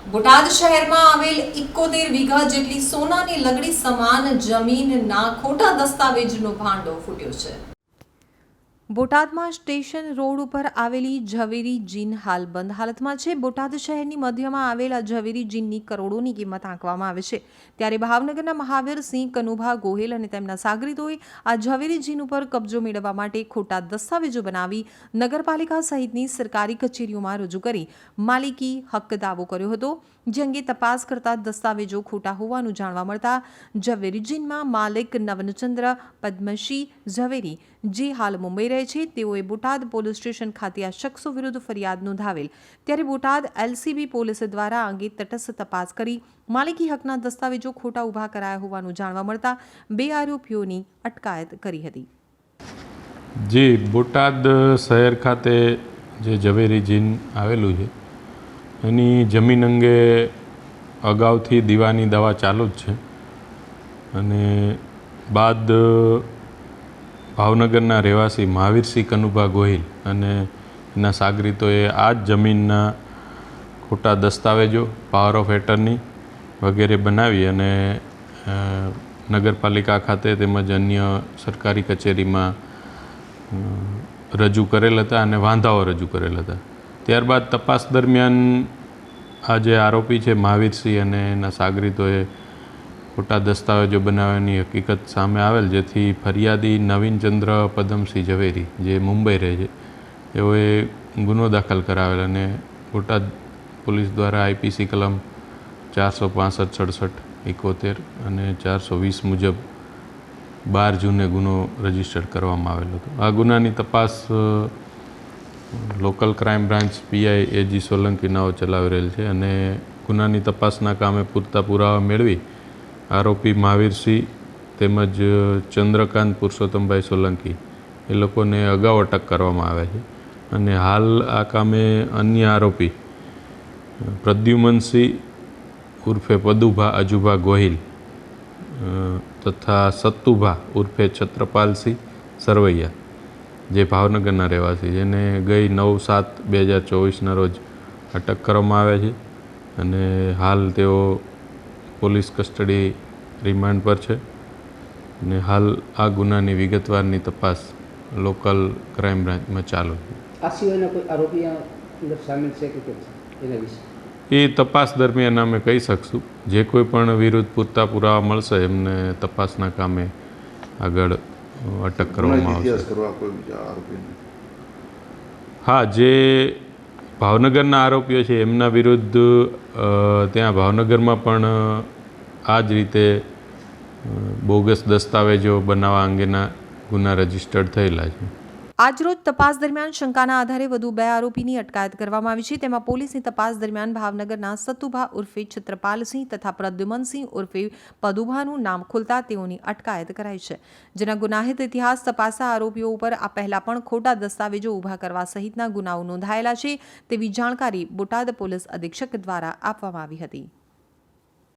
બોટાદ શહેરમાં આવેલ 71 વીઘા જેટલી સોનાની લગડી સમાન જમીનના ખોટા દસ્તાવેજનો ભાંડો ફૂટ્યો છે। બોટાદમાં સ્ટેશન રોડ ઉપર આવેલી ઝવેરી જીન હાલ બંધ હાલતમાં છે। બોટાદ શહેરની મધ્યમાં આવેલ આ ઝવેરી જીનની કરોડોની કિંમત આંકવામાં આવે છે। ત્યારે ભાવનગરના મહાવીરસિંહ કનુભા ગોહિલ અને તેમના સાગરીતોએ આ ઝવેરી જીન ઉપર કબજો મેળવવા માટે ખોટા દસ્તાવેજો બનાવી નગરપાલિકા સહિતની સરકારી કચેરીઓમાં રજૂ કરી માલિકી હક દાવો કર્યો હતો, જે અંગે તપાસ કરતા દસ્તાવેજો ખોટા હોવાનું જાણવા મળતા ઝવેરી જીનમાં માલિક નવનચંદ્ર પદ્મશી ઝવેરી, જે હાલ મુંબઈ રહે છે, તેઓએ બોટાદ પોલીસ સ્ટેશન ખાતે આ શખ્સો વિરુદ્ધ ફરિયાદ નોંધાવેલ। ત્યારે બોટાદ એલસીબી પોલીસ દ્વારા અંગે તટસ્થ તપાસ કરી માલિકી હકના દસ્તાવેજો ખોટા ઊભા કરાયા હોવાનું જાણવા મળતા 2 આરોપીઓની અટકાયત કરી હતી। જી, બોટાદ શહેર ખાતે જે ઝવેરી જીન આવેલું છે એની જમીન અંગે અગાઉથી દીવાની દવા ચાલુ જ છે અને બાદ ભાવનગરના રહેવાસી મહાવીરસિંહ કનુભા ગોહિલ અને એના સાગરીતોએ આ જ જમીનના ખોટા દસ્તાવેજો, પાવર ઓફ એટર્ની વગેરે બનાવી અને નગરપાલિકા ખાતે તેમજ અન્ય સરકારી કચેરીમાં રજૂ કરેલ હતા અને વાંધાઓ રજૂ કરેલ હતા। ત્યારબાદ તપાસ દરમિયાન આ જે આરોપી છે મહાવીરસિંહ અને એના સાગરીતોએ ખોટા દસ્તાવેજો બનાવવાની હકીકત સામે આવેલ, જેથી ફરિયાદી નવીનચંદ્ર પદમસિંહ ઝવેરી, જે મુંબઈ રહે છે, તેઓએ ગુનો દાખલ કરાવેલ અને બોટાદ પોલીસ દ્વારા આઈપીસી કલમ 465, 67, 71 અને 420 મુજબ 12 જૂને ગુનો રજીસ્ટર કરવામાં આવેલો હતો। આ ગુનાની તપાસ લોકલ ક્રાઇમ બ્રાન્ચ પીઆઈ એજી સોલંકી નાઓ ચલાવી રહેલ છે અને ગુનાની તપાસના કામે પૂરતા પુરાવા મેળવી આરોપી મહાવીરસિંહ તેમજ ચંદ્રકાંત પુરુષોત્તમભાઈ સોલંકી એ લોકોને અગાઉ અટક કરવામાં આવ્યા છે અને હાલ આ કામે અન્ય આરોપી પ્રદ્યુમનસિંહ ઉર્ફે પદુભા અજુભા ગોહિલ તથા સત્તુભા ઉર્ફે છત્રપાલસિંહ સરવૈયા, જે ભાવનગરના રહેવાસી, જેને ગઈ 9/7/2024ના રોજ અટક કરવામાં આવ્યા છે અને હાલ તેઓ પોલીસ કસ્ટડી રિમાન્ડ પર છે અને હાલ આ ગુનાની વિગતવારની તપાસ લોકલ ક્રાઇમ બ્રાન્ચમાં ચાલુ છે। આ સિવાયના કોઈ આરોપી અંદર સામેલ છે કે કેમ છે એના વિશે એ તપાસ દરમિયાન અમે કહી શકશું। જે કોઈ પણ વિરુદ્ધ પૂરતા પુરાવા મળશે એમને તપાસના કામે આગળ અટક કરવામાં આવશે। હા, જે ભાવનગરના આરોપીઓ છે એમના વિરુદ્ધ ત્યાં ભાવનગરમાં પણ આ જ રીતે બોગસ દસ્તાવેજો બનાવવા અંગેના ગુના રજીસ્ટર્ડ થયેલા છે। આજરોજ તપાસ દરમિયાન શંકાના આધારે વધુ 2 આરોપીની અટકાયત કરવામાં આવી છે। તેમાં પોલીસની તપાસ દરમિયાન ભાવનગરના સતુભા ઉર્ફે છત્રપાલસિંહ તથા પ્રદ્યુમનસિંહ ઉર્ફે પદુભાનું નામ ખુલતા તેઓની અટકાયત કરાઈ છે, જેના ગુનાહિત ઇતિહાસ તપાસતા આરોપીઓ ઉપર આ પહેલા પણ ખોટા દસ્તાવેજો ઊભા કરવા સહિતના ગુનાઓ નોંધાયેલા છે તેવી જાણકારી બોટાદ પોલીસ અધિક્ષક દ્વારા આપવામાં આવી હતી।